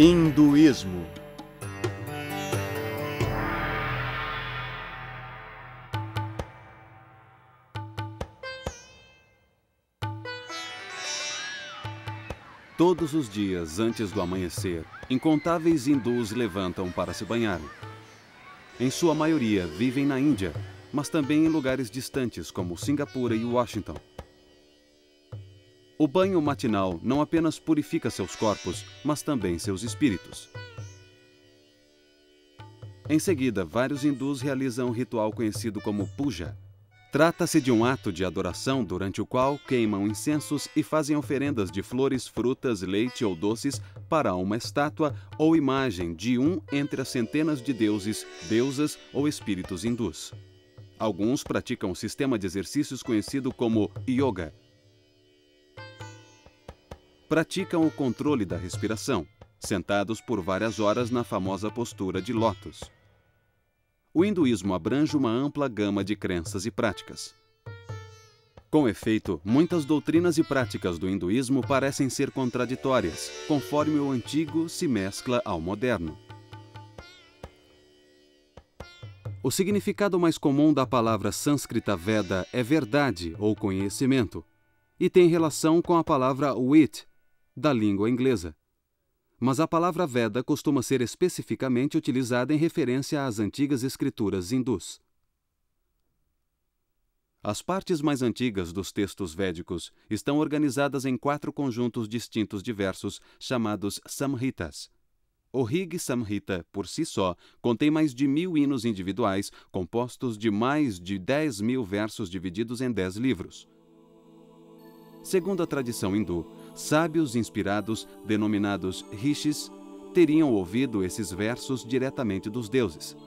Hinduísmo. Todos os dias, antes do amanhecer, incontáveis hindus levantam para se banharem. Em sua maioria, vivem na Índia, mas também em lugares distantes como Singapura e Washington. O banho matinal não apenas purifica seus corpos, mas também seus espíritos. Em seguida, vários hindus realizam um ritual conhecido como puja. Trata-se de um ato de adoração durante o qual queimam incensos e fazem oferendas de flores, frutas, leite ou doces para uma estátua ou imagem de um entre as centenas de deuses, deusas ou espíritos hindus. Alguns praticam um sistema de exercícios conhecido como yoga. Praticam o controle da respiração, sentados por várias horas na famosa postura de lótus. O hinduísmo abrange uma ampla gama de crenças e práticas. Com efeito, muitas doutrinas e práticas do hinduísmo parecem ser contraditórias, conforme o antigo se mescla ao moderno. O significado mais comum da palavra sânscrita Veda é verdade ou conhecimento, e tem relação com a palavra wit, da língua inglesa. Mas a palavra Veda costuma ser especificamente utilizada em referência às antigas escrituras hindus. As partes mais antigas dos textos védicos estão organizadas em 4 conjuntos distintos de versos chamados Samhitas. O Rig Samhita, por si só, contém mais de 1000 hinos individuais, compostos de mais de 10.000 versos divididos em 10 livros. Segundo a tradição hindu, sábios inspirados, denominados rishis, teriam ouvido esses versos diretamente dos deuses.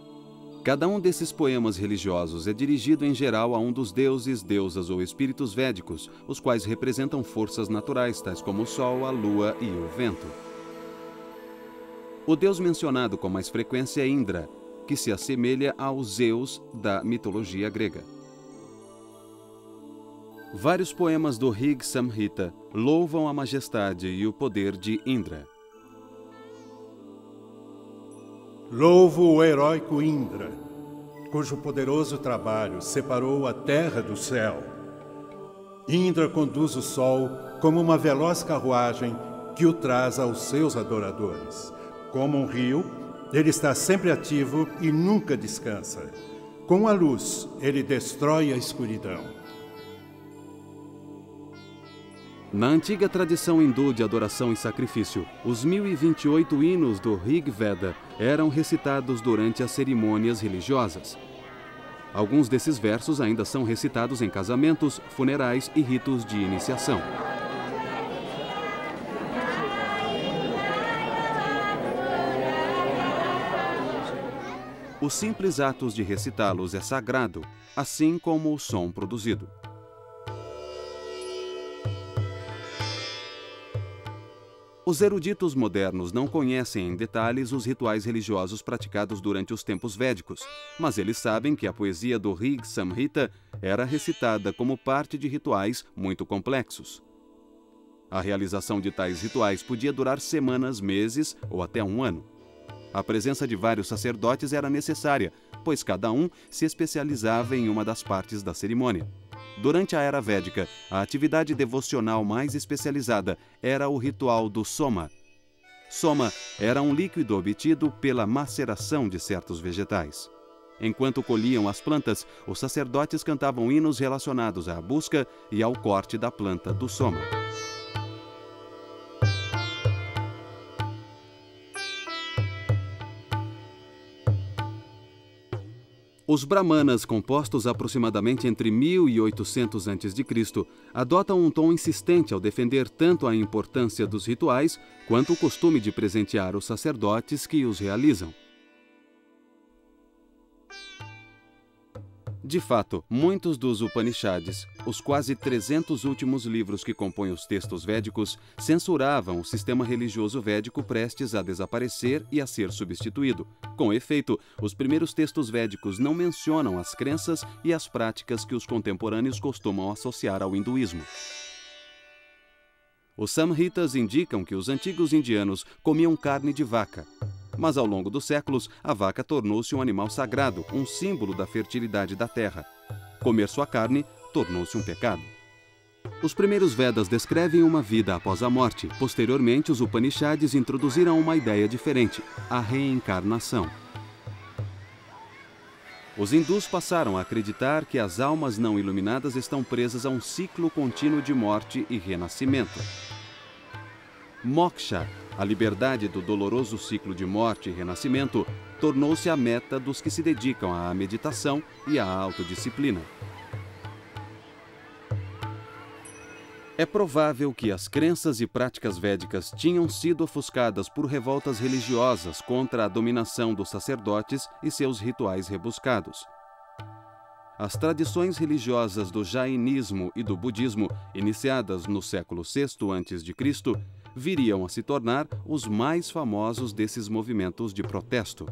Cada um desses poemas religiosos é dirigido em geral a um dos deuses, deusas ou espíritos védicos, os quais representam forças naturais, tais como o sol, a lua e o vento. O deus mencionado com mais frequência é Indra, que se assemelha ao Zeus da mitologia grega. Vários poemas do Rig Samhita louvam a majestade e o poder de Indra. Louvo o heróico Indra, cujo poderoso trabalho separou a terra do céu. Indra conduz o sol como uma veloz carruagem que o traz aos seus adoradores. Como um rio, ele está sempre ativo e nunca descansa. Com a luz, ele destrói a escuridão. Na antiga tradição hindu de adoração e sacrifício, os 1028 hinos do Rig Veda eram recitados durante as cerimônias religiosas. Alguns desses versos ainda são recitados em casamentos, funerais e ritos de iniciação. Os simples atos de recitá-los é sagrado, assim como o som produzido. Os eruditos modernos não conhecem em detalhes os rituais religiosos praticados durante os tempos védicos, mas eles sabem que a poesia do Rig Samhita era recitada como parte de rituais muito complexos. A realização de tais rituais podia durar semanas, meses ou até um ano. A presença de vários sacerdotes era necessária, pois cada um se especializava em uma das partes da cerimônia. Durante a Era Védica, a atividade devocional mais especializada era o ritual do soma. Soma era um líquido obtido pela maceração de certos vegetais. Enquanto colhiam as plantas, os sacerdotes cantavam hinos relacionados à busca e ao corte da planta do soma. Os brahmanas, compostos aproximadamente entre 1800 a.C., adotam um tom insistente ao defender tanto a importância dos rituais quanto o costume de presentear os sacerdotes que os realizam. De fato, muitos dos Upanishads, os quase 300 últimos livros que compõem os textos védicos, censuravam o sistema religioso védico prestes a desaparecer e a ser substituído. Com efeito, os primeiros textos védicos não mencionam as crenças e as práticas que os contemporâneos costumam associar ao hinduísmo. Os Samhitas indicam que os antigos indianos comiam carne de vaca, mas ao longo dos séculos a vaca tornou-se um animal sagrado, um símbolo da fertilidade da terra. Comer sua carne tornou-se um pecado. Os primeiros Vedas descrevem uma vida após a morte. Posteriormente, os Upanishads introduziram uma ideia diferente, a reencarnação. Os hindus passaram a acreditar que as almas não iluminadas estão presas a um ciclo contínuo de morte e renascimento. Moksha, a liberdade do doloroso ciclo de morte e renascimento, tornou-se a meta dos que se dedicam à meditação e à autodisciplina. É provável que as crenças e práticas védicas tinham sido ofuscadas por revoltas religiosas contra a dominação dos sacerdotes e seus rituais rebuscados. As tradições religiosas do jainismo e do budismo, iniciadas no século VI a.C., viriam a se tornar os mais famosos desses movimentos de protesto.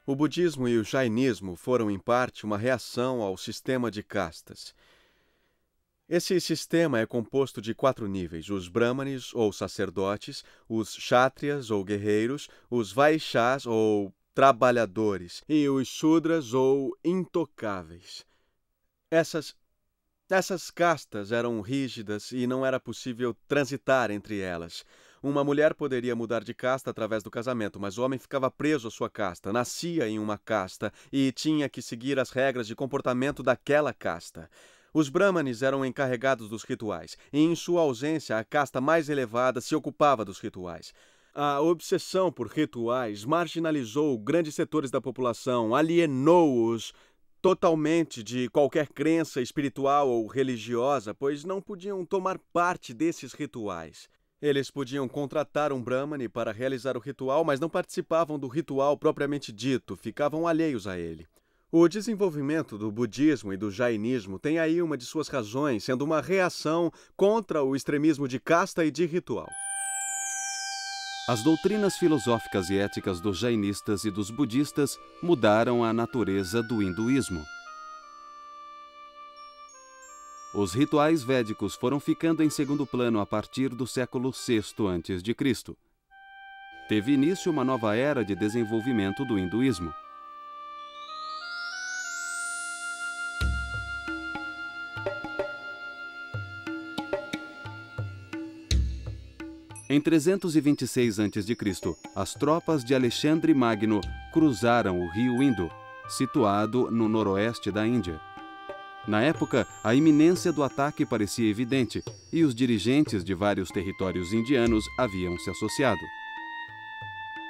O budismo e o jainismo foram, em parte, uma reação ao sistema de castas. Esse sistema é composto de 4 níveis: os brahmanes, ou sacerdotes, os kshatriyas, ou guerreiros, os vaishyas, ou trabalhadores, e os shudras, ou intocáveis. Essas castas eram rígidas e não era possível transitar entre elas. Uma mulher poderia mudar de casta através do casamento, mas o homem ficava preso à sua casta, nascia em uma casta e tinha que seguir as regras de comportamento daquela casta. Os brahmanes eram encarregados dos rituais, e em sua ausência a casta mais elevada se ocupava dos rituais. A obsessão por rituais marginalizou grandes setores da população, alienou-os totalmente de qualquer crença espiritual ou religiosa, pois não podiam tomar parte desses rituais. Eles podiam contratar um brahmane para realizar o ritual, mas não participavam do ritual propriamente dito, ficavam alheios a ele. O desenvolvimento do budismo e do jainismo tem aí uma de suas razões, sendo uma reação contra o extremismo de casta e de ritual. As doutrinas filosóficas e éticas dos jainistas e dos budistas mudaram a natureza do hinduísmo. Os rituais védicos foram ficando em segundo plano a partir do século VI a.C. Teve início uma nova era de desenvolvimento do hinduísmo. Em 326 a.C., as tropas de Alexandre Magno cruzaram o rio Indo, situado no noroeste da Índia. Na época, a iminência do ataque parecia evidente e os dirigentes de vários territórios indianos haviam se associado.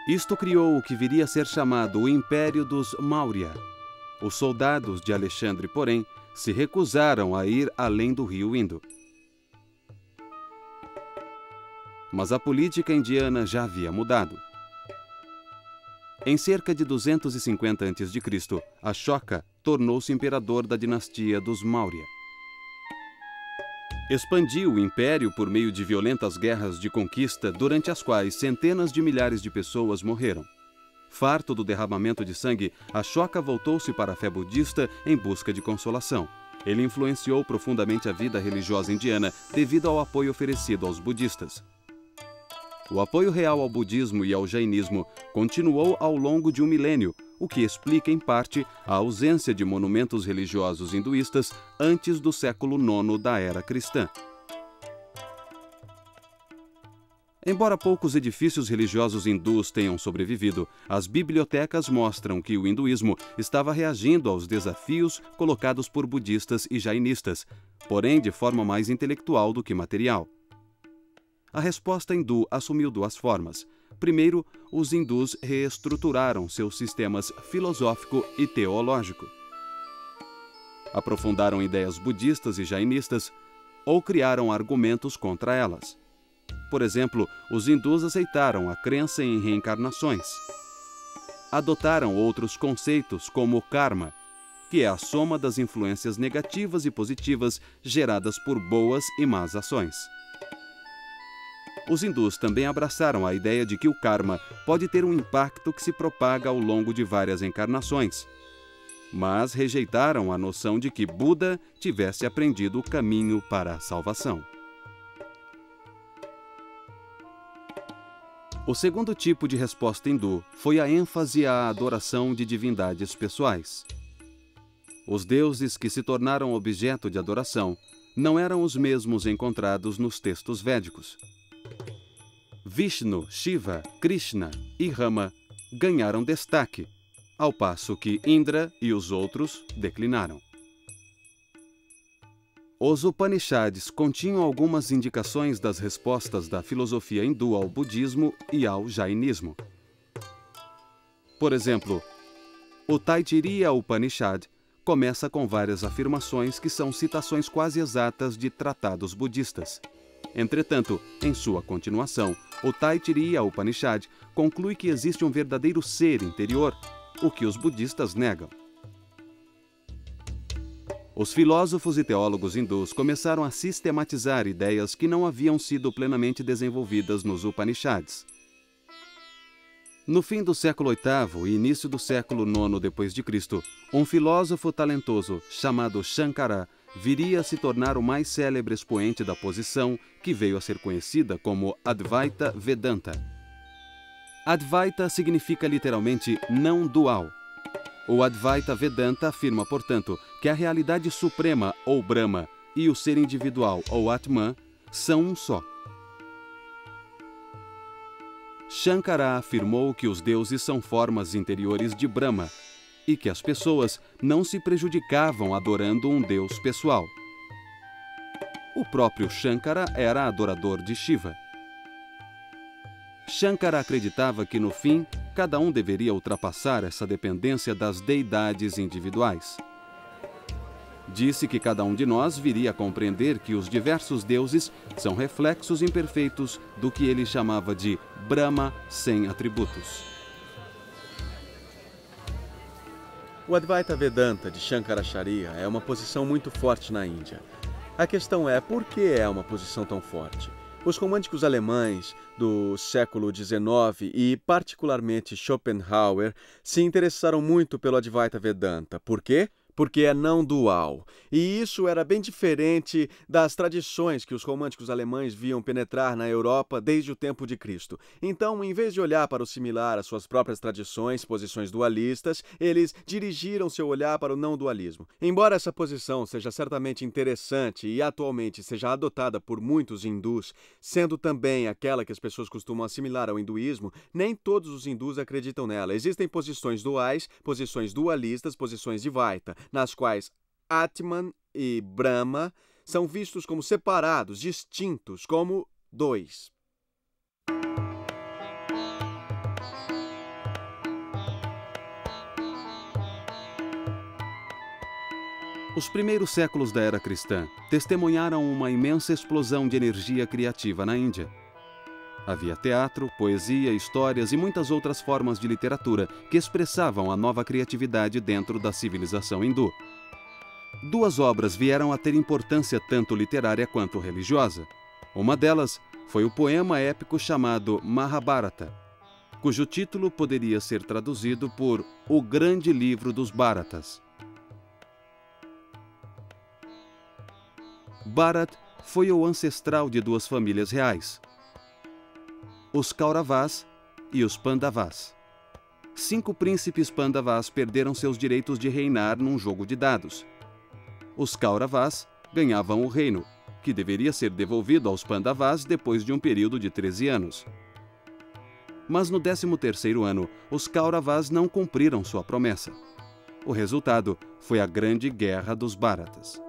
Isto criou o que viria a ser chamado o Império dos Maurya. Os soldados de Alexandre, porém, se recusaram a ir além do rio Indo. Mas a política indiana já havia mudado. Em cerca de 250 a.C., Ashoka tornou-se imperador da dinastia dos Maurya. Expandiu o império por meio de violentas guerras de conquista, durante as quais centenas de milhares de pessoas morreram. Farto do derramamento de sangue, Ashoka voltou-se para a fé budista em busca de consolação. Ele influenciou profundamente a vida religiosa indiana devido ao apoio oferecido aos budistas. O apoio real ao budismo e ao jainismo continuou ao longo de um milênio, o que explica, em parte, a ausência de monumentos religiosos hinduístas antes do século IX da era cristã. Embora poucos edifícios religiosos hindus tenham sobrevivido, as bibliotecas mostram que o hinduísmo estava reagindo aos desafios colocados por budistas e jainistas, porém de forma mais intelectual do que material. A resposta hindu assumiu 2 formas. Primeiro, os hindus reestruturaram seus sistemas filosófico e teológico. Aprofundaram ideias budistas e jainistas ou criaram argumentos contra elas. Por exemplo, os hindus aceitaram a crença em reencarnações. Adotaram outros conceitos como o karma, que é a soma das influências negativas e positivas geradas por boas e más ações. Os hindus também abraçaram a ideia de que o karma pode ter um impacto que se propaga ao longo de várias encarnações. mas rejeitaram a noção de que Buda tivesse aprendido o caminho para a salvação. O segundo tipo de resposta hindu foi a ênfase à adoração de divindades pessoais. Os deuses que se tornaram objeto de adoração não eram os mesmos encontrados nos textos védicos. Vishnu, Shiva, Krishna e Rama ganharam destaque, ao passo que Indra e os outros declinaram. Os Upanishads continham algumas indicações das respostas da filosofia hindu ao budismo e ao jainismo. Por exemplo, o Taittiriya Upanishad começa com várias afirmações que são citações quase exatas de tratados budistas. Entretanto, em sua continuação, o Taittiriya Upanishad conclui que existe um verdadeiro ser interior, o que os budistas negam. Os filósofos e teólogos hindus começaram a sistematizar ideias que não haviam sido plenamente desenvolvidas nos Upanishads. No fim do século VIII e início do século IX d.C., um filósofo talentoso chamado Shankara viria a se tornar o mais célebre expoente da posição que veio a ser conhecida como Advaita Vedanta. Advaita significa literalmente não dual. O Advaita Vedanta afirma, portanto, que a realidade suprema, ou Brahma, e o ser individual, ou Atman, são um só. Shankara afirmou que os deuses são formas interiores de Brahma e que as pessoas não se prejudicavam adorando um deus pessoal. O próprio Shankara era adorador de Shiva. Shankara acreditava que, no fim, cada um deveria ultrapassar essa dependência das deidades individuais. Disse que cada um de nós viria a compreender que os diversos deuses são reflexos imperfeitos do que ele chamava de Brahma sem atributos. O Advaita Vedanta de Shankaracharya é uma posição muito forte na Índia. A questão é, por que é uma posição tão forte? Os românticos alemães do século XIX e, particularmente, Schopenhauer, se interessaram muito pelo Advaita Vedanta. Por quê? Porque é não dual. E isso era bem diferente das tradições que os românticos alemães viam penetrar na Europa desde o tempo de Cristo. Então, em vez de olhar para o similar às suas próprias tradições, posições dualistas, eles dirigiram seu olhar para o não dualismo. Embora essa posição seja certamente interessante e atualmente seja adotada por muitos hindus, sendo também aquela que as pessoas costumam assimilar ao hinduísmo, nem todos os hindus acreditam nela. Existem posições duais, posições dualistas, posições Dvaita, nas quais Atman e Brahma são vistos como separados, distintos, como dois. Os primeiros séculos da era cristã testemunharam uma imensa explosão de energia criativa na Índia. Havia teatro, poesia, histórias e muitas outras formas de literatura que expressavam a nova criatividade dentro da civilização hindu. Duas obras vieram a ter importância tanto literária quanto religiosa. Uma delas foi o poema épico chamado Mahabharata, cujo título poderia ser traduzido por O Grande Livro dos Bharatas. Bharat foi o ancestral de duas famílias reais, os Kauravas e os Pandavas. 5 príncipes Pandavas perderam seus direitos de reinar num jogo de dados. Os Kauravas ganhavam o reino, que deveria ser devolvido aos Pandavas depois de um período de 13 anos. Mas no 13º ano, os Kauravas não cumpriram sua promessa. O resultado foi a Grande Guerra dos Bharatas.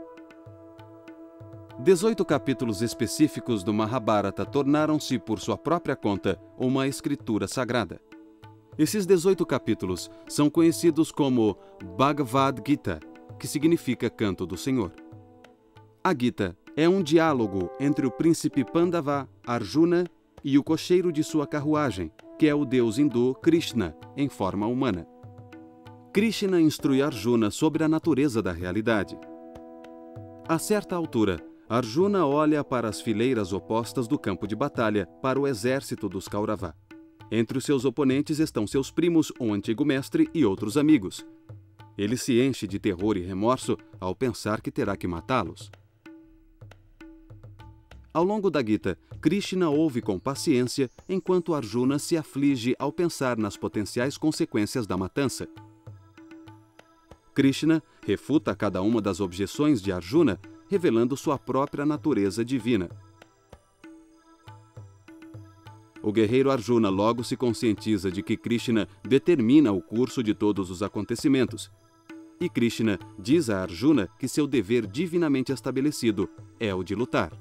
18 capítulos específicos do Mahabharata tornaram-se, por sua própria conta, uma escritura sagrada. Esses 18 capítulos são conhecidos como Bhagavad Gita, que significa Canto do Senhor. A Gita é um diálogo entre o príncipe Pandava, Arjuna, e o cocheiro de sua carruagem, que é o deus hindu Krishna, em forma humana. Krishna instrui Arjuna sobre a natureza da realidade. A certa altura, Arjuna olha para as fileiras opostas do campo de batalha para o exército dos Kaurava. Entre os seus oponentes estão seus primos, um antigo mestre e outros amigos. Ele se enche de terror e remorso ao pensar que terá que matá-los. Ao longo da Gita, Krishna ouve com paciência enquanto Arjuna se aflige ao pensar nas potenciais consequências da matança. Krishna refuta cada uma das objeções de Arjuna, revelando sua própria natureza divina. O guerreiro Arjuna logo se conscientiza de que Krishna determina o curso de todos os acontecimentos. E Krishna diz a Arjuna que seu dever divinamente estabelecido é o de lutar.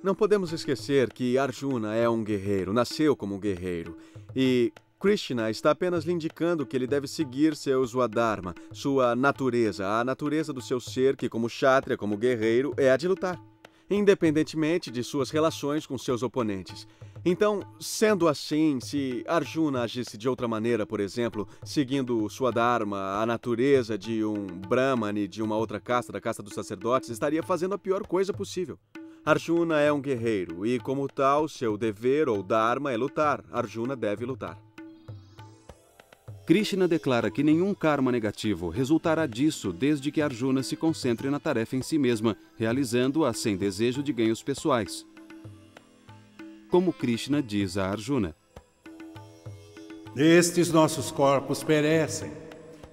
Não podemos esquecer que Arjuna é um guerreiro, nasceu como um guerreiro. E Krishna está apenas lhe indicando que ele deve seguir seu Swadharma, sua natureza, a natureza do seu ser que, como Kshatriya, como guerreiro, é a de lutar, independentemente de suas relações com seus oponentes. Então, sendo assim, se Arjuna agisse de outra maneira, por exemplo, seguindo sua dharma, a natureza de um brahmane de uma outra casta, da casta dos sacerdotes, estaria fazendo a pior coisa possível. Arjuna é um guerreiro e, como tal, seu dever ou dharma é lutar. Arjuna deve lutar. Krishna declara que nenhum karma negativo resultará disso desde que Arjuna se concentre na tarefa em si mesma, realizando-a sem desejo de ganhos pessoais. Como Krishna diz a Arjuna: Estes nossos corpos perecem,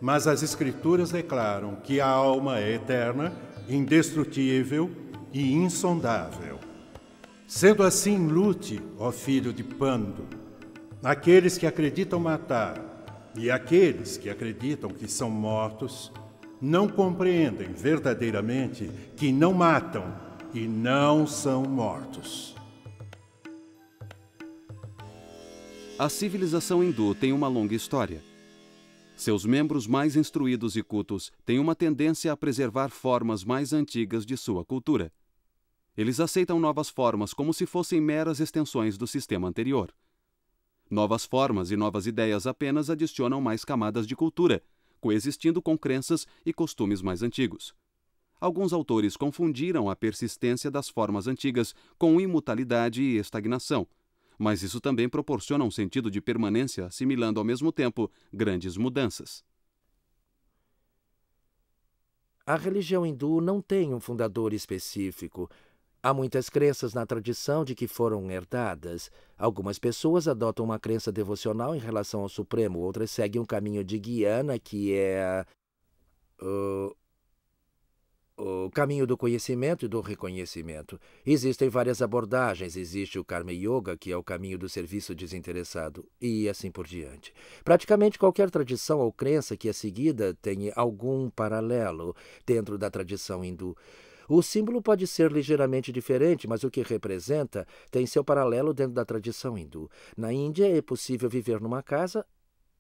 mas as Escrituras declaram que a alma é eterna, indestrutível e insondável. Sendo assim, lute, ó filho de Pandu. Aqueles que acreditam matar e aqueles que acreditam que são mortos não compreendem verdadeiramente que não matam e não são mortos. A civilização hindu tem uma longa história. Seus membros mais instruídos e cultos têm uma tendência a preservar formas mais antigas de sua cultura. Eles aceitam novas formas como se fossem meras extensões do sistema anterior. Novas formas e novas ideias apenas adicionam mais camadas de cultura, coexistindo com crenças e costumes mais antigos. Alguns autores confundiram a persistência das formas antigas com imutabilidade e estagnação, mas isso também proporciona um sentido de permanência, assimilando ao mesmo tempo grandes mudanças. A religião hindu não tem um fundador específico. Há muitas crenças na tradição de que foram herdadas. Algumas pessoas adotam uma crença devocional em relação ao Supremo, outras seguem um caminho de Gyana, que é o caminho do conhecimento e do reconhecimento. Existem várias abordagens. Existe o Karma Yoga, que é o caminho do serviço desinteressado, e assim por diante. Praticamente qualquer tradição ou crença que é seguida tem algum paralelo dentro da tradição hindu. O símbolo pode ser ligeiramente diferente, mas o que representa tem seu paralelo dentro da tradição hindu. Na Índia é possível viver numa casa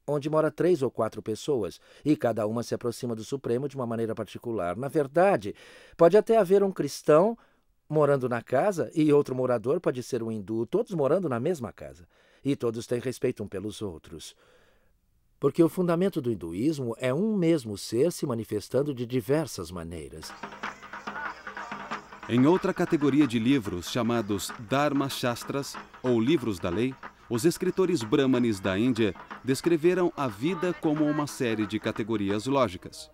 onde mora 3 ou 4 pessoas, e cada uma se aproxima do Supremo de uma maneira particular. Na verdade, pode até haver um cristão morando na casa e outro morador pode ser um hindu, todos morando na mesma casa. E todos têm respeito um pelos outros. Porque o fundamento do hinduísmo é um mesmo ser se manifestando de diversas maneiras. Em outra categoria de livros, chamados Dharma Shastras, ou livros da lei, os escritores brahmanes da Índia descreveram a vida como uma série de categorias lógicas.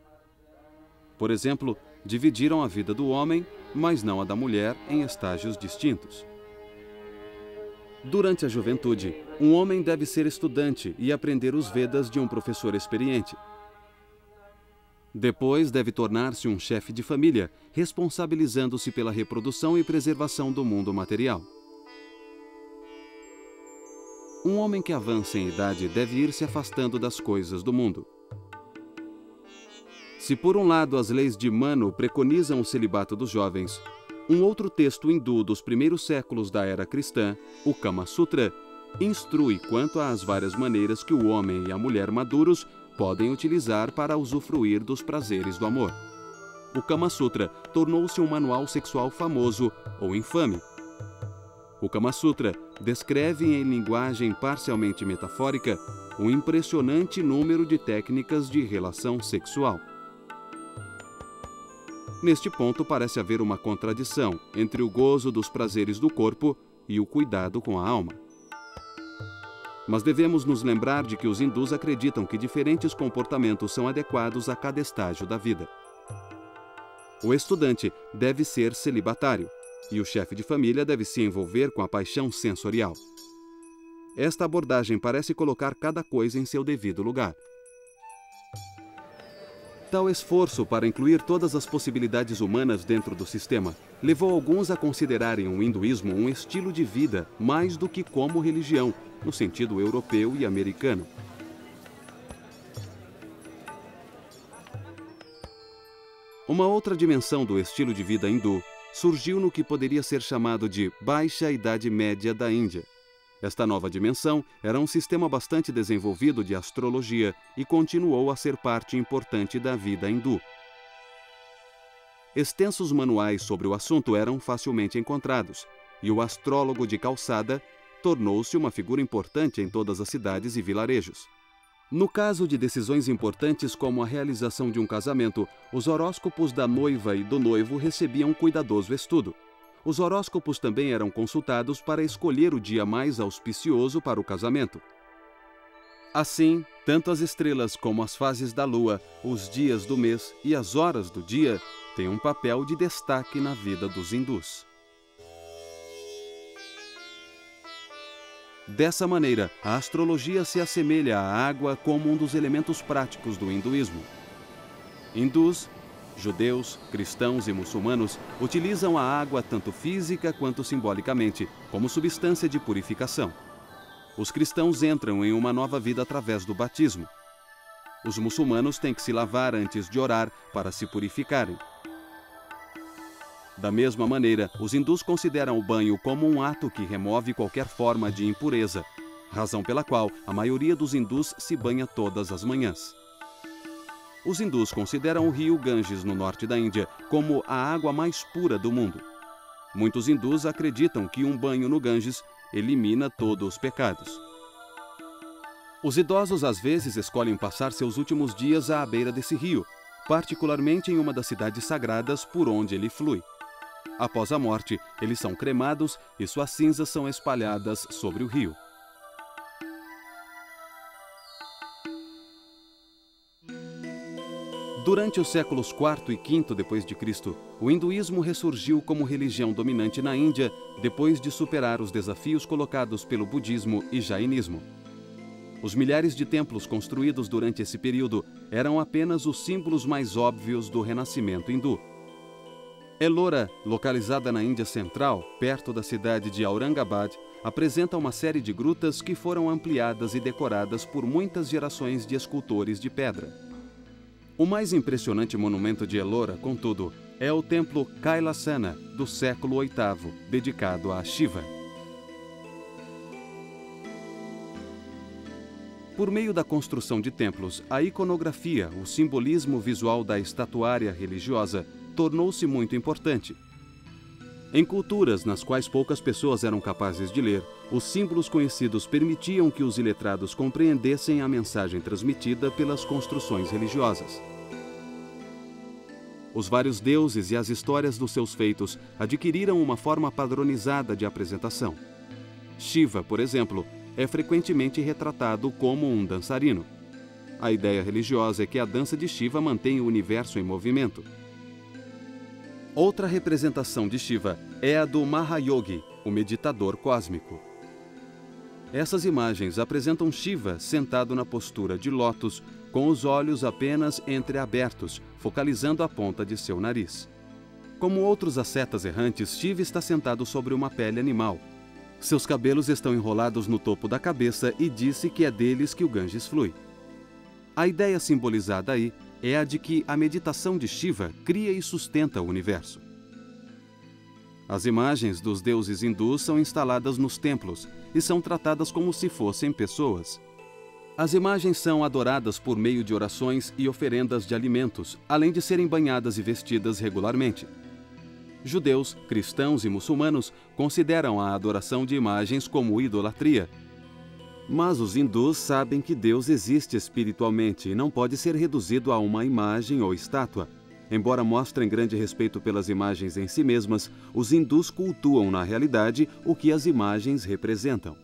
Por exemplo, dividiram a vida do homem, mas não a da mulher, em estágios distintos. Durante a juventude, um homem deve ser estudante e aprender os Vedas de um professor experiente. Depois deve tornar-se um chefe de família, responsabilizando-se pela reprodução e preservação do mundo material. Um homem que avança em idade deve ir se afastando das coisas do mundo. Se por um lado as leis de Manu preconizam o celibato dos jovens, um outro texto hindu dos primeiros séculos da era cristã, o Kama Sutra, instrui quanto às várias maneiras que o homem e a mulher maduros podem utilizar para usufruir dos prazeres do amor. O Kama Sutra tornou-se um manual sexual famoso ou infame. O Kama Sutra descreve em linguagem parcialmente metafórica um impressionante número de técnicas de relação sexual. Neste ponto parece haver uma contradição entre o gozo dos prazeres do corpo e o cuidado com a alma. Mas devemos nos lembrar de que os hindus acreditam que diferentes comportamentos são adequados a cada estágio da vida. O estudante deve ser celibatário e o chefe de família deve se envolver com a paixão sensorial. Esta abordagem parece colocar cada coisa em seu devido lugar. Tal esforço para incluir todas as possibilidades humanas dentro do sistema levou alguns a considerarem o hinduísmo um estilo de vida mais do que como religião, no sentido europeu e americano. Uma outra dimensão do estilo de vida hindu surgiu no que poderia ser chamado de Baixa Idade Média da Índia. Esta nova dimensão era um sistema bastante desenvolvido de astrologia e continuou a ser parte importante da vida hindu. Extensos manuais sobre o assunto eram facilmente encontrados, e o astrólogo de calçada tornou-se uma figura importante em todas as cidades e vilarejos. No caso de decisões importantes como a realização de um casamento, os horóscopos da noiva e do noivo recebiam cuidadoso estudo. Os horóscopos também eram consultados para escolher o dia mais auspicioso para o casamento. Assim, tanto as estrelas como as fases da lua, os dias do mês e as horas do dia têm um papel de destaque na vida dos hindus. Dessa maneira, a astrologia se assemelha à água como um dos elementos práticos do hinduísmo. Hindus, judeus, cristãos e muçulmanos utilizam a água tanto física quanto simbolicamente, como substância de purificação. Os cristãos entram em uma nova vida através do batismo. Os muçulmanos têm que se lavar antes de orar para se purificarem. Da mesma maneira, os hindus consideram o banho como um ato que remove qualquer forma de impureza, razão pela qual a maioria dos hindus se banha todas as manhãs. Os hindus consideram o rio Ganges, no norte da Índia, como a água mais pura do mundo. Muitos hindus acreditam que um banho no Ganges elimina todos os pecados. Os idosos às vezes escolhem passar seus últimos dias à beira desse rio, particularmente em uma das cidades sagradas por onde ele flui. Após a morte, eles são cremados e suas cinzas são espalhadas sobre o rio. Durante os séculos IV e V d.C., o hinduísmo ressurgiu como religião dominante na Índia depois de superar os desafios colocados pelo budismo e jainismo. Os milhares de templos construídos durante esse período eram apenas os símbolos mais óbvios do renascimento hindu. Ellora, localizada na Índia Central, perto da cidade de Aurangabad, apresenta uma série de grutas que foram ampliadas e decoradas por muitas gerações de escultores de pedra. O mais impressionante monumento de Ellora, contudo, é o templo Kailasana, do século VIII, dedicado a Shiva. Por meio da construção de templos, a iconografia, o simbolismo visual da estatuária religiosa, tornou-se muito importante. Em culturas nas quais poucas pessoas eram capazes de ler, os símbolos conhecidos permitiam que os iletrados compreendessem a mensagem transmitida pelas construções religiosas. Os vários deuses e as histórias dos seus feitos adquiriram uma forma padronizada de apresentação. Shiva, por exemplo, é frequentemente retratado como um dançarino. A ideia religiosa é que a dança de Shiva mantém o universo em movimento. Outra representação de Shiva é a do Mahayogi, o meditador cósmico. Essas imagens apresentam Shiva sentado na postura de lótus, com os olhos apenas entreabertos, focalizando a ponta de seu nariz. Como outros ascetas errantes, Shiva está sentado sobre uma pele animal. Seus cabelos estão enrolados no topo da cabeça e disse que é deles que o Ganges flui. A ideia simbolizada aí é a de que a meditação de Shiva cria e sustenta o universo. As imagens dos deuses hindus são instaladas nos templos e são tratadas como se fossem pessoas. As imagens são adoradas por meio de orações e oferendas de alimentos, além de serem banhadas e vestidas regularmente. Judeus, cristãos e muçulmanos consideram a adoração de imagens como idolatria. Mas os hindus sabem que Deus existe espiritualmente e não pode ser reduzido a uma imagem ou estátua. Embora mostrem grande respeito pelas imagens em si mesmas, os hindus cultuam na realidade o que as imagens representam.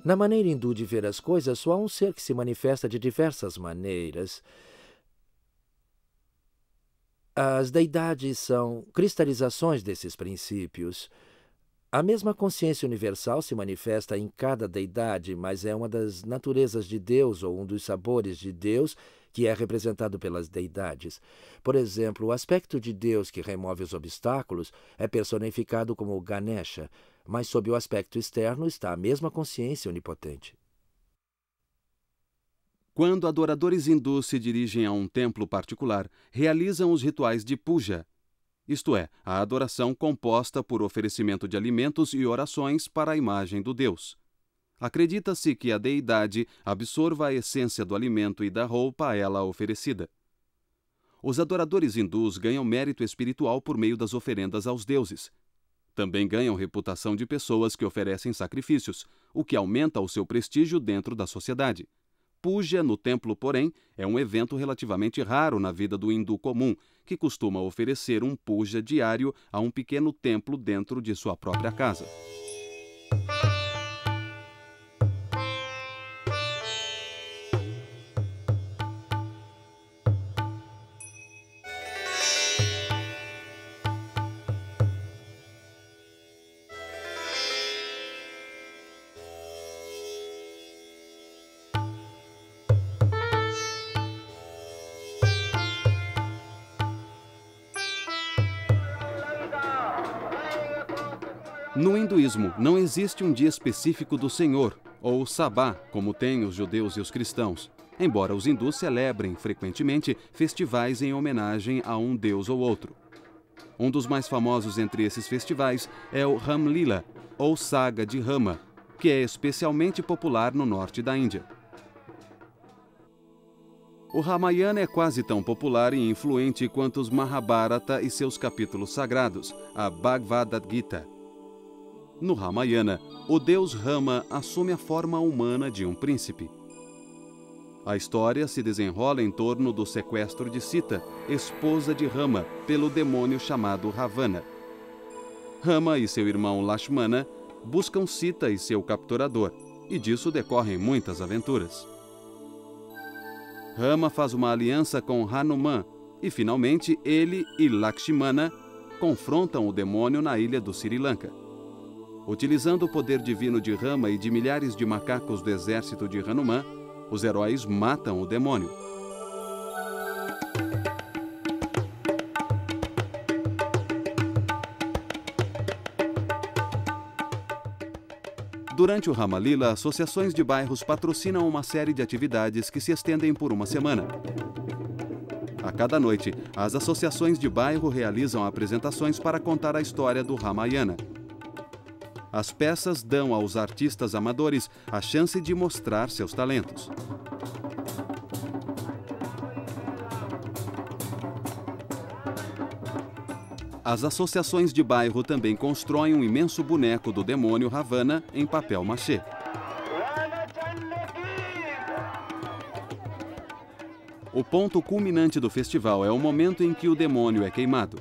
Na maneira hindu de ver as coisas, só há um ser que se manifesta de diversas maneiras. As deidades são cristalizações desses princípios. A mesma consciência universal se manifesta em cada deidade, mas é uma das naturezas de Deus ou um dos sabores de Deus que é representado pelas deidades. Por exemplo, o aspecto de Deus que remove os obstáculos é personificado como Ganesha, mas sob o aspecto externo está a mesma consciência onipotente. Quando adoradores hindus se dirigem a um templo particular, realizam os rituais de puja, isto é, a adoração composta por oferecimento de alimentos e orações para a imagem do Deus. Acredita-se que a deidade absorva a essência do alimento e da roupa a ela oferecida. Os adoradores hindus ganham mérito espiritual por meio das oferendas aos deuses. Também ganham reputação de pessoas que oferecem sacrifícios, o que aumenta o seu prestígio dentro da sociedade. Puja no templo, porém, é um evento relativamente raro na vida do hindu comum, que costuma oferecer um puja diário a um pequeno templo dentro de sua própria casa. No hinduísmo, não existe um dia específico do Senhor, ou Sabá, como têm os judeus e os cristãos, embora os hindus celebrem frequentemente festivais em homenagem a um deus ou outro. Um dos mais famosos entre esses festivais é o Ram Lila, ou Saga de Rama, que é especialmente popular no norte da Índia. O Ramayana é quase tão popular e influente quanto os Mahabharata e seus capítulos sagrados, a Bhagavad Gita. No Ramayana, o deus Rama assume a forma humana de um príncipe. A história se desenrola em torno do sequestro de Sita, esposa de Rama, pelo demônio chamado Ravana. Rama e seu irmão Lakshmana buscam Sita e seu capturador, e disso decorrem muitas aventuras. Rama faz uma aliança com Hanuman, e finalmente ele e Lakshmana confrontam o demônio na ilha do Sri Lanka. Utilizando o poder divino de Rama e de milhares de macacos do exército de Hanuman, os heróis matam o demônio. Durante o Ramalila, associações de bairros patrocinam uma série de atividades que se estendem por uma semana. A cada noite, as associações de bairro realizam apresentações para contar a história do Ramayana. As peças dão aos artistas amadores a chance de mostrar seus talentos. As associações de bairro também constroem um imenso boneco do demônio Ravana em papel machê. O ponto culminante do festival é o momento em que o demônio é queimado.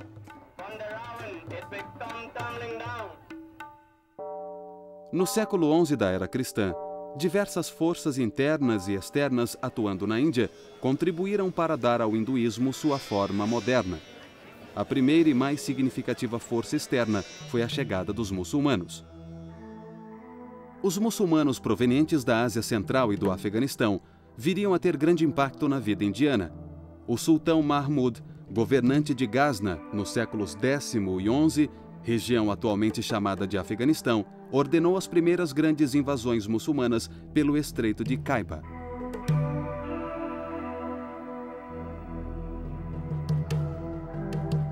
No século XI da era cristã, diversas forças internas e externas atuando na Índia contribuíram para dar ao hinduísmo sua forma moderna. A primeira e mais significativa força externa foi a chegada dos muçulmanos. Os muçulmanos provenientes da Ásia Central e do Afeganistão viriam a ter grande impacto na vida indiana. O sultão Mahmud, governante de Ghazni nos séculos X e XI, região atualmente chamada de Afeganistão, ordenou as primeiras grandes invasões muçulmanas pelo Estreito de Khyber.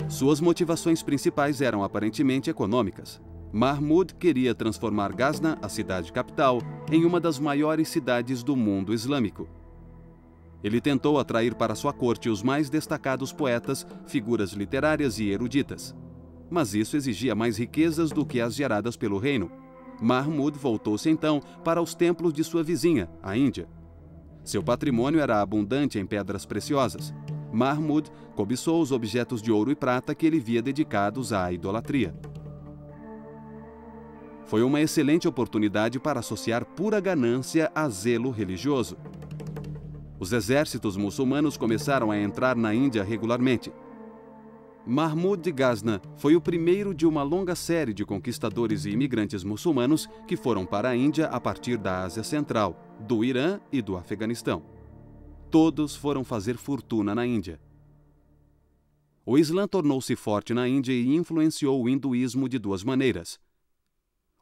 Suas motivações principais eram aparentemente econômicas. Mahmud queria transformar Ghazni, a cidade capital, em uma das maiores cidades do mundo islâmico. Ele tentou atrair para sua corte os mais destacados poetas, figuras literárias e eruditas. Mas isso exigia mais riquezas do que as geradas pelo reino. Mahmud voltou-se então para os templos de sua vizinha, a Índia. Seu patrimônio era abundante em pedras preciosas. Mahmud cobiçou os objetos de ouro e prata que ele via dedicados à idolatria. Foi uma excelente oportunidade para associar pura ganância a zelo religioso. Os exércitos muçulmanos começaram a entrar na Índia regularmente. Mahmud de Ghazna foi o primeiro de uma longa série de conquistadores e imigrantes muçulmanos que foram para a Índia a partir da Ásia Central, do Irã e do Afeganistão. Todos foram fazer fortuna na Índia. O Islã tornou-se forte na Índia e influenciou o hinduísmo de duas maneiras.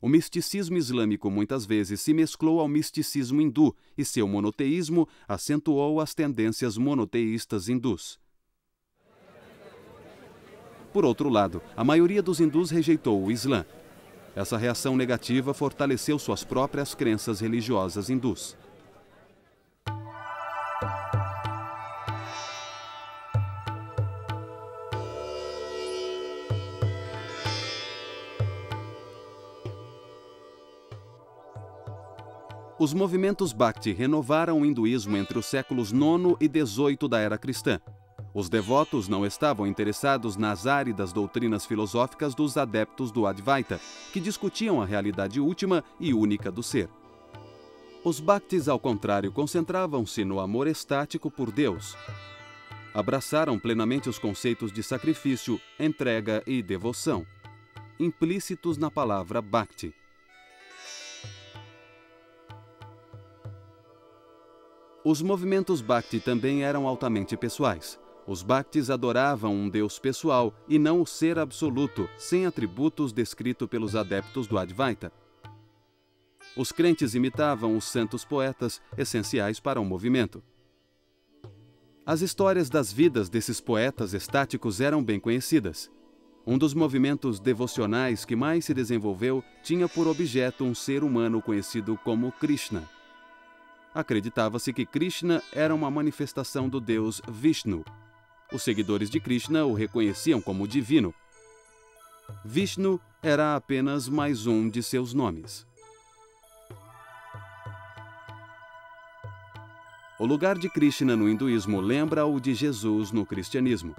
O misticismo islâmico muitas vezes se mesclou ao misticismo hindu e seu monoteísmo acentuou as tendências monoteístas hindus. Por outro lado, a maioria dos hindus rejeitou o Islã. Essa reação negativa fortaleceu suas próprias crenças religiosas hindus. Os movimentos Bhakti renovaram o hinduísmo entre os séculos IX e XVIII da era cristã. Os devotos não estavam interessados nas áridas doutrinas filosóficas dos adeptos do Advaita, que discutiam a realidade última e única do ser. Os Bhaktis, ao contrário, concentravam-se no amor estático por Deus. Abraçaram plenamente os conceitos de sacrifício, entrega e devoção, implícitos na palavra Bhakti. Os movimentos Bhakti também eram altamente pessoais. Os Bhaktis adoravam um Deus pessoal e não o ser absoluto, sem atributos descrito pelos adeptos do Advaita. Os crentes imitavam os santos poetas, essenciais para o movimento. As histórias das vidas desses poetas estáticos eram bem conhecidas. Um dos movimentos devocionais que mais se desenvolveu tinha por objeto um ser humano conhecido como Krishna. Acreditava-se que Krishna era uma manifestação do deus Vishnu. Os seguidores de Krishna o reconheciam como divino. Vishnu era apenas mais um de seus nomes. O lugar de Krishna no hinduísmo lembra o de Jesus no cristianismo.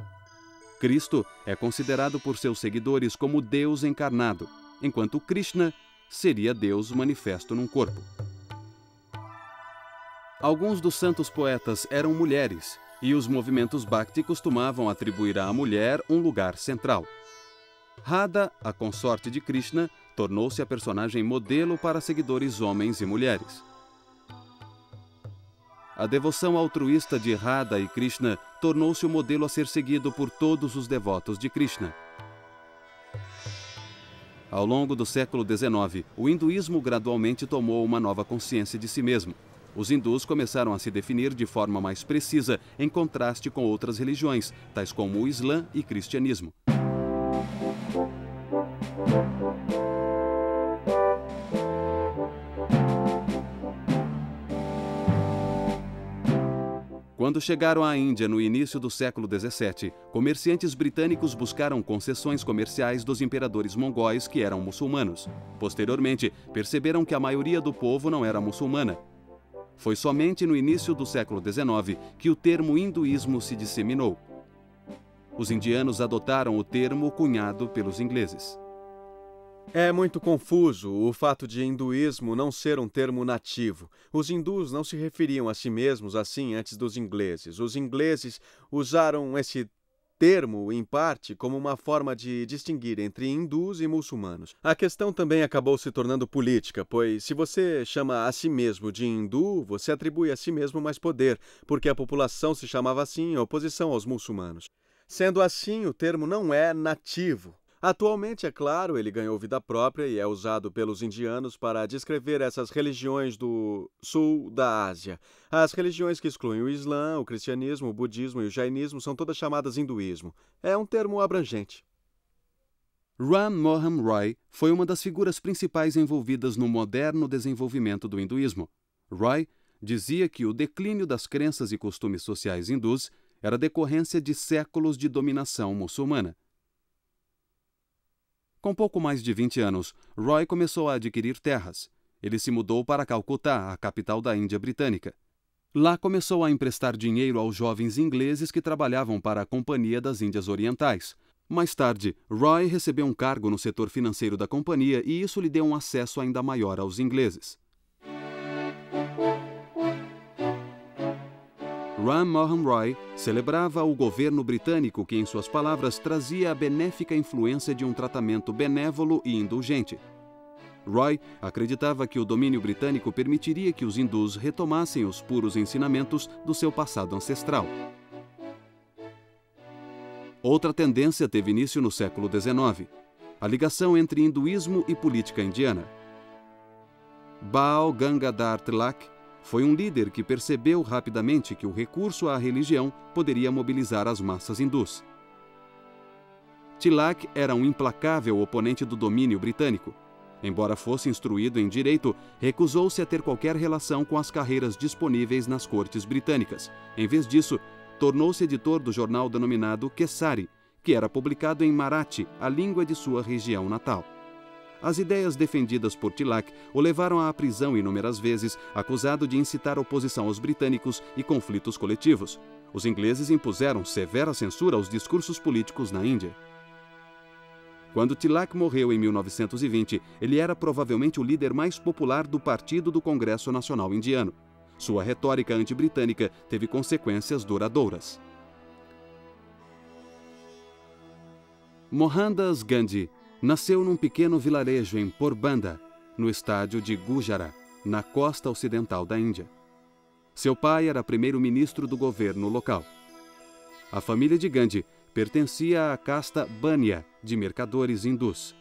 Cristo é considerado por seus seguidores como Deus encarnado, enquanto Krishna seria Deus manifesto num corpo. Alguns dos santos poetas eram mulheres, e os movimentos Bhakti costumavam atribuir à mulher um lugar central. Radha, a consorte de Krishna, tornou-se a personagem modelo para seguidores homens e mulheres. A devoção altruísta de Radha e Krishna tornou-se o modelo a ser seguido por todos os devotos de Krishna. Ao longo do século XIX, o hinduísmo gradualmente tomou uma nova consciência de si mesmo. Os hindus começaram a se definir de forma mais precisa, em contraste com outras religiões, tais como o Islã e cristianismo. Quando chegaram à Índia no início do século XVII, comerciantes britânicos buscaram concessões comerciais dos imperadores mongóis que eram muçulmanos. Posteriormente, perceberam que a maioria do povo não era muçulmana. Foi somente no início do século XIX que o termo hinduísmo se disseminou. Os indianos adotaram o termo cunhado pelos ingleses. É muito confuso o fato de hinduísmo não ser um termo nativo. Os hindus não se referiam a si mesmos assim antes dos ingleses. Os ingleses usaram esse termo, em parte, como uma forma de distinguir entre hindus e muçulmanos. A questão também acabou se tornando política, pois se você chama a si mesmo de hindu, você atribui a si mesmo mais poder, porque a população se chamava assim em oposição aos muçulmanos. Sendo assim, o termo não é nativo. Atualmente, é claro, ele ganhou vida própria e é usado pelos indianos para descrever essas religiões do sul da Ásia. As religiões que excluem o Islã, o cristianismo, o budismo e o jainismo são todas chamadas hinduísmo. É um termo abrangente. Ram Mohan Roy foi uma das figuras principais envolvidas no moderno desenvolvimento do hinduísmo. Roy dizia que o declínio das crenças e costumes sociais hindus era decorrência de séculos de dominação muçulmana. Com pouco mais de 20 anos, Roy começou a adquirir terras. Ele se mudou para Calcutá, a capital da Índia Britânica. Lá começou a emprestar dinheiro aos jovens ingleses que trabalhavam para a Companhia das Índias Orientais. Mais tarde, Roy recebeu um cargo no setor financeiro da companhia e isso lhe deu um acesso ainda maior aos ingleses. Ram Mohan Roy celebrava o governo britânico que, em suas palavras, trazia a benéfica influência de um tratamento benévolo e indulgente. Roy acreditava que o domínio britânico permitiria que os hindus retomassem os puros ensinamentos do seu passado ancestral. Outra tendência teve início no século XIX, a ligação entre hinduísmo e política indiana. Bal Gangadhar Tilak foi um líder que percebeu rapidamente que o recurso à religião poderia mobilizar as massas hindus. Tilak era um implacável oponente do domínio britânico. Embora fosse instruído em direito, recusou-se a ter qualquer relação com as carreiras disponíveis nas cortes britânicas. Em vez disso, tornou-se editor do jornal denominado Kesari, que era publicado em Marathi, a língua de sua região natal. As ideias defendidas por Tilak o levaram à prisão inúmeras vezes, acusado de incitar oposição aos britânicos e conflitos coletivos. Os ingleses impuseram severa censura aos discursos políticos na Índia. Quando Tilak morreu em 1920, ele era provavelmente o líder mais popular do Partido do Congresso Nacional Indiano. Sua retórica anti-britânica teve consequências duradouras. Mohandas Gandhi nasceu num pequeno vilarejo em Porbandar, no estado de Gujarat, na costa ocidental da Índia. Seu pai era primeiro-ministro do governo local. A família de Gandhi pertencia à casta Bania, de mercadores hindus.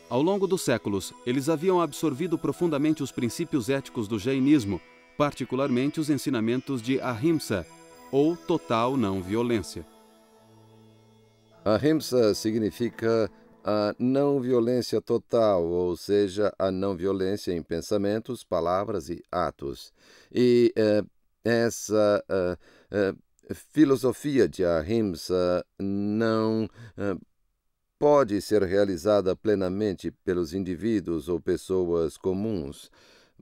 Ao longo dos séculos, eles haviam absorvido profundamente os princípios éticos do jainismo, particularmente os ensinamentos de Ahimsa, ou total não violência. Ahimsa significa a não violência total, ou seja, a não violência em pensamentos, palavras e atos. E essa filosofia de Ahimsa não pode ser realizada plenamente pelos indivíduos ou pessoas comuns.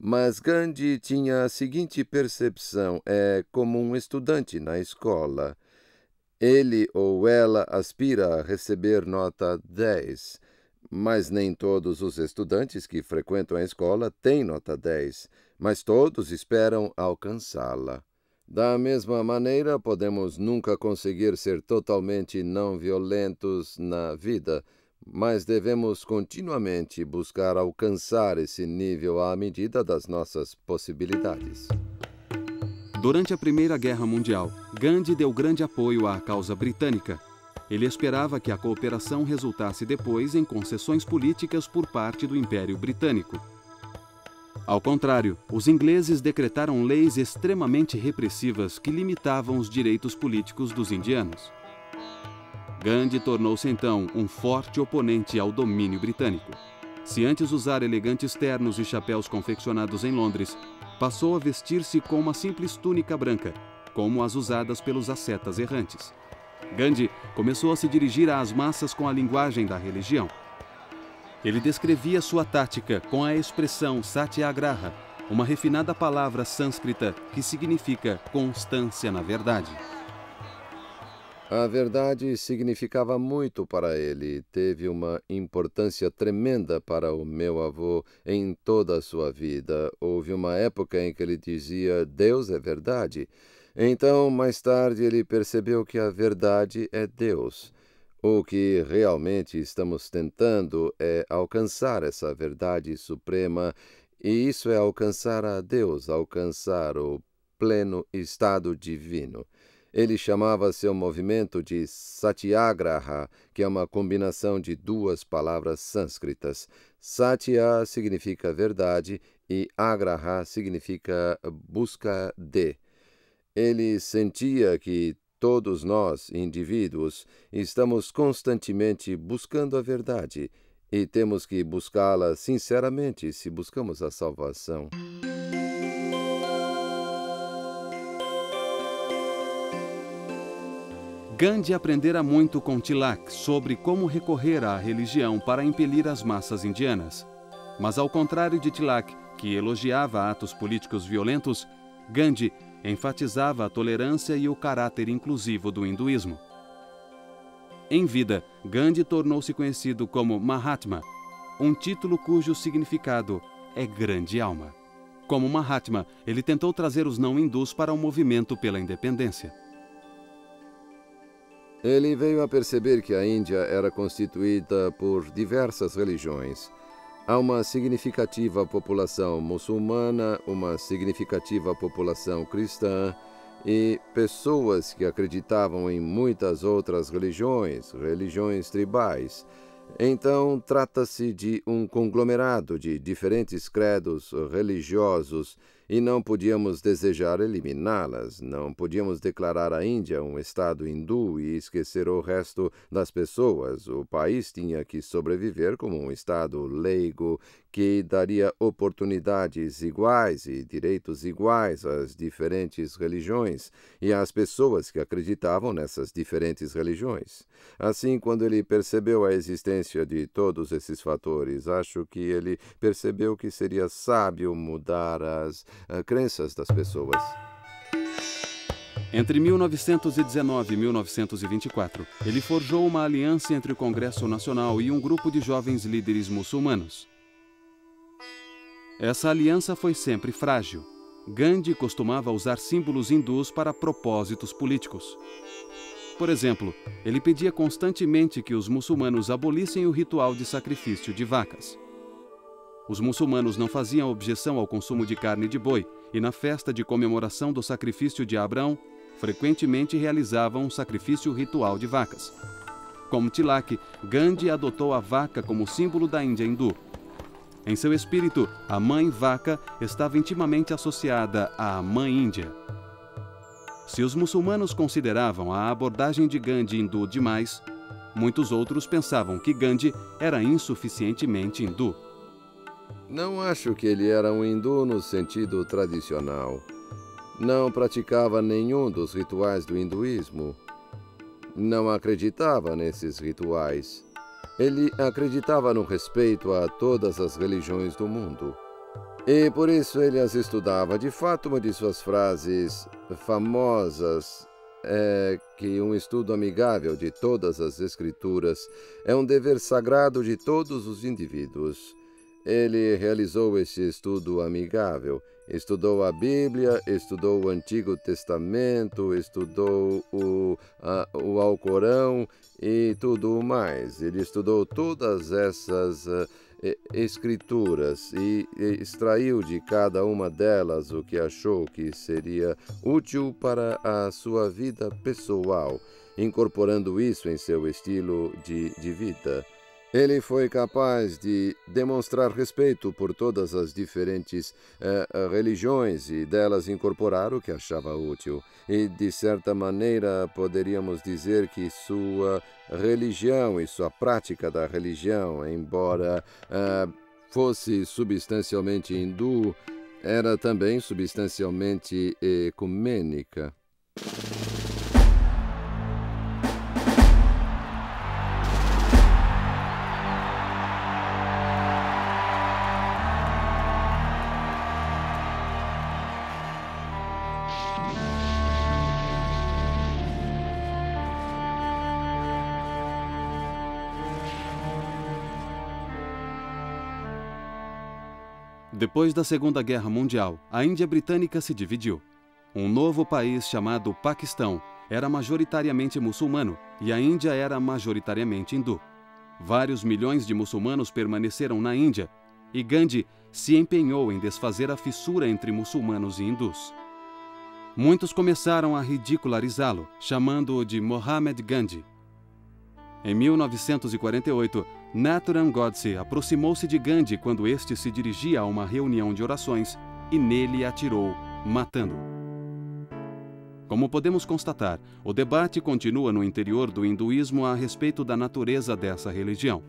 Mas Gandhi tinha a seguinte percepção: é como um estudante na escola. Ele ou ela aspira a receber nota 10, mas nem todos os estudantes que frequentam a escola têm nota 10, mas todos esperam alcançá-la. Da mesma maneira, podemos nunca conseguir ser totalmente não violentos na vida, mas devemos continuamente buscar alcançar esse nível à medida das nossas possibilidades. Durante a Primeira Guerra Mundial, Gandhi deu grande apoio à causa britânica. Ele esperava que a cooperação resultasse depois em concessões políticas por parte do Império Britânico. Ao contrário, os ingleses decretaram leis extremamente repressivas que limitavam os direitos políticos dos indianos. Gandhi tornou-se então um forte oponente ao domínio britânico. Se antes usar elegantes ternos e chapéus confeccionados em Londres, passou a vestir-se com uma simples túnica branca, como as usadas pelos ascetas errantes. Gandhi começou a se dirigir às massas com a linguagem da religião. Ele descrevia sua tática com a expressão satyagraha, uma refinada palavra sânscrita que significa constância na verdade. A verdade significava muito para ele, teve uma importância tremenda para o meu avô em toda a sua vida. Houve uma época em que ele dizia: Deus é verdade. Então, mais tarde, ele percebeu que a verdade é Deus. O que realmente estamos tentando é alcançar essa verdade suprema, e isso é alcançar a Deus, alcançar o pleno estado divino. Ele chamava seu movimento de Satyagraha, que é uma combinação de duas palavras sânscritas. Satya significa verdade e agraha significa busca de. Ele sentia que todos nós, indivíduos, estamos constantemente buscando a verdade e temos que buscá-la sinceramente se buscamos a salvação. Gandhi aprendera muito com Tilak sobre como recorrer à religião para impelir as massas indianas. Mas ao contrário de Tilak, que elogiava atos políticos violentos, Gandhi enfatizava a tolerância e o caráter inclusivo do hinduísmo. Em vida, Gandhi tornou-se conhecido como Mahatma, um título cujo significado é grande alma. Como Mahatma, ele tentou trazer os não-hindus para o movimento pela independência. Ele veio a perceber que a Índia era constituída por diversas religiões. Há uma significativa população muçulmana, uma significativa população cristã e pessoas que acreditavam em muitas outras religiões tribais. Então, trata-se de um conglomerado de diferentes credos religiosos e não podíamos desejar eliminá-las. Não podíamos declarar a Índia um estado hindu e esquecer o resto das pessoas. O país tinha que sobreviver como um estado leigo que daria oportunidades iguais e direitos iguais às diferentes religiões e às pessoas que acreditavam nessas diferentes religiões. Assim, quando ele percebeu a existência de todos esses fatores, acho que ele percebeu que seria sábio mudar as crenças das pessoas. Entre 1919 e 1924, ele forjou uma aliança entre o Congresso Nacional e um grupo de jovens líderes muçulmanos. Essa aliança foi sempre frágil. Gandhi costumava usar símbolos hindus para propósitos políticos. Por exemplo, ele pedia constantemente que os muçulmanos abolissem o ritual de sacrifício de vacas. Os muçulmanos não faziam objeção ao consumo de carne de boi e na festa de comemoração do sacrifício de Abraão, frequentemente realizavam um sacrifício ritual de vacas. Como Tilak, Gandhi adotou a vaca como símbolo da Índia hindu. Em seu espírito, a mãe vaca estava intimamente associada à mãe Índia. Se os muçulmanos consideravam a abordagem de Gandhi hindu demais, muitos outros pensavam que Gandhi era insuficientemente hindu. Não acho que ele era um hindu no sentido tradicional. Não praticava nenhum dos rituais do hinduísmo. Não acreditava nesses rituais. Ele acreditava no respeito a todas as religiões do mundo. E por isso ele as estudava. De fato, uma de suas frases famosas é que um estudo amigável de todas as escrituras é um dever sagrado de todos os indivíduos. Ele realizou esse estudo amigável. Estudou a Bíblia, estudou o Antigo Testamento, estudou o Alcorão e tudo mais. Ele estudou todas essas escrituras e extraiu de cada uma delas o que achou que seria útil para a sua vida pessoal, incorporando isso em seu estilo de vida. Ele foi capaz de demonstrar respeito por todas as diferentes religiões e delas incorporar o que achava útil. E, de certa maneira, poderíamos dizer que sua religião e sua prática da religião, embora fosse substancialmente hindu, era também substancialmente ecumênica. Depois da Segunda Guerra Mundial, a Índia britânica se dividiu. Um novo país chamado Paquistão era majoritariamente muçulmano e a Índia era majoritariamente hindu. Vários milhões de muçulmanos permaneceram na Índia e Gandhi se empenhou em desfazer a fissura entre muçulmanos e hindus. Muitos começaram a ridicularizá-lo, chamando-o de Mohammed Gandhi. Em 1948, Nathuram Godse aproximou-se de Gandhi quando este se dirigia a uma reunião de orações e nele atirou, matando-o. Como podemos constatar, o debate continua no interior do hinduísmo a respeito da natureza dessa religião.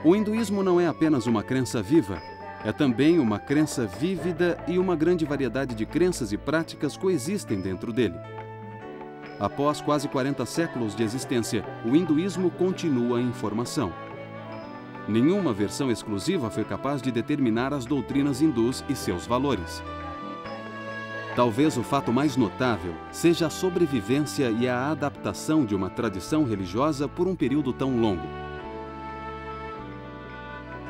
O hinduísmo não é apenas uma crença viva, é também uma crença vívida e uma grande variedade de crenças e práticas coexistem dentro dele. Após quase 40 séculos de existência, o hinduísmo continua em formação. Nenhuma versão exclusiva foi capaz de determinar as doutrinas hindus e seus valores. Talvez o fato mais notável seja a sobrevivência e a adaptação de uma tradição religiosa por um período tão longo.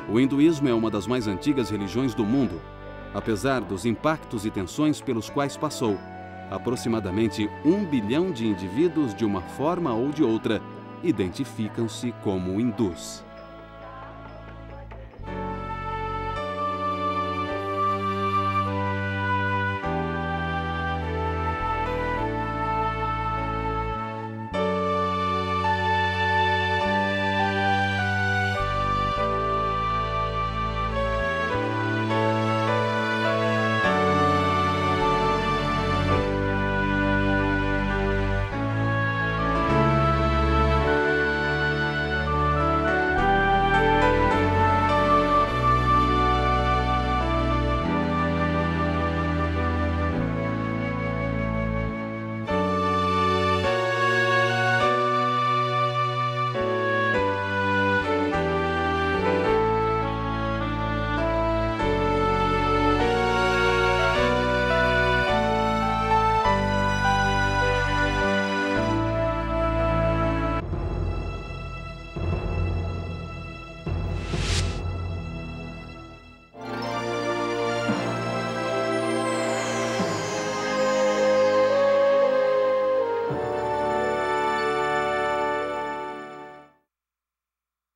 O hinduísmo é uma das mais antigas religiões do mundo. Apesar dos impactos e tensões pelos quais passou, aproximadamente 1 bilhão de indivíduos, de uma forma ou de outra, identificam-se como hindus.